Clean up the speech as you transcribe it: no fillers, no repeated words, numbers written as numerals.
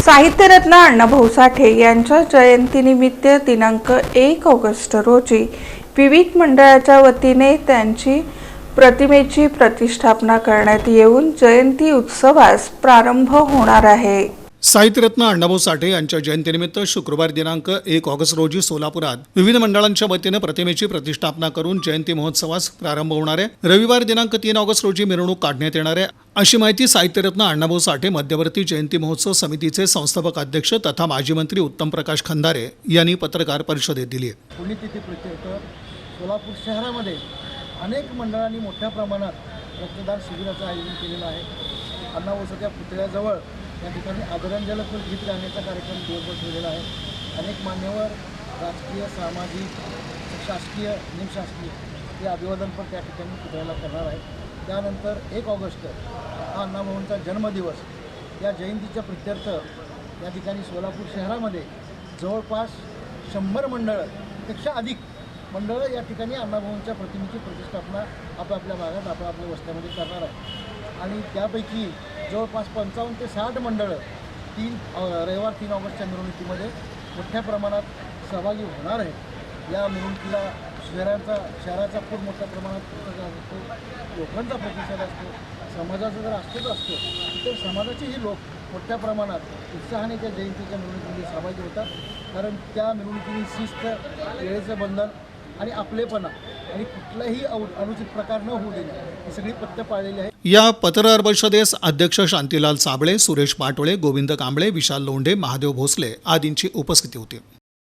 साहित्यरत्न अण्णाभाऊ साठे यांच्या जयंतीनिमित्त दिनांक 1 ऑगस्ट रोजी विविध मंडळाच्या वतीने त्यांची प्रतिमेची प्रतिष्ठापना करण्यात येऊन जयंती उत्सवास प्रारंभ होणार आहे। साहित्यरत्न अण्णाभाऊ साठे यांच्या जयंतीनिमित्त शुक्रवार दिनांक 1 ऑगस्ट रोजी सोलापुरात विविध मंडळांच्या वतीने प्रतिमेची प्रतिष्ठापना करून जयंती महोत्सवास प्रारंभ होणार आहे। रविवार दिनांक 3 ऑगस्ट रोजी मिरवणूक काढण्यात येणार आहे, अशी माहिती साहित्यरत्न अण्णाभाऊ साठे मध्यवर्ती जयंती महोत्सव समितीचे संस्थापक अध्यक्ष तथा माजी मंत्री उत्तम प्रकाश खंदारे यांनी पत्रकार परिषदेत दिली। पुण्यतिथी प्रीत्यर्थ सोलापूर शहरामध्ये अनेक मंडळांनी मोठ्या प्रमाणात रक्तदान शिबिराचं आयोजन केलेलं आहे। अण्णाभाऊच्या पुतळ्याजवळ या ठिकाणी आदरांजली गीत गाण्याचा कार्यक्रम दिवसभर ठेवलेला आहे। अनेक मान्यवर राजकीय, सामाजिक, शासकीय, निमशासकीय हे अभिवादनपर त्या ठिकाणी पुतळ्याला करणार आहे। त्यानंतर 1 ऑगस्ट हा अण्णाभाऊंचा जन्मदिवस, या जयंतीच्या प्रीत्यर्थ या ठिकाणी सोलापूर शहरामध्ये जवळपास 100 मंडळापेक्षा अधिक मंडळं या ठिकाणी अण्णाभाऊंच्या प्रतिमेची प्रतिष्ठापना आपापल्या भागात आपापल्या वस्त्यामध्ये करणार आहे। आणि त्यापैकी जवळपास 55 ते 60 मंडळं रविवार 3 ऑगस्टच्या मिरवणुकीमध्ये मोठ्या प्रमाणात सहभागी होणार आहेत। या मिरवणुकीला शहराचा खूप मोठ्या प्रमाणात प्रतिसाद असतो, लोकांचा प्रतिसाद असतो, समाजाचा जर असतो तर समाजाचेही लोक मोठ्या प्रमाणात उत्साहाने त्या जयंतीच्या मिरवणुकीमध्ये सहभागी होतात। कारण त्या मिरवणुकीने शिस्त, वेळेचं बंधन आणि आपलेपणा आणि कुठलाही अनुचित प्रकार न होऊ देणे ही सगळी पथ्य पाळलेली आहे। या पत्रकार परिषदेस अध्यक्ष शांतीलाल साबळे, सुरेश पाटोळे, गोविंद कांबळे, विशाल लोंढे, महादेव भोसले आदींची उपस्थिती होती।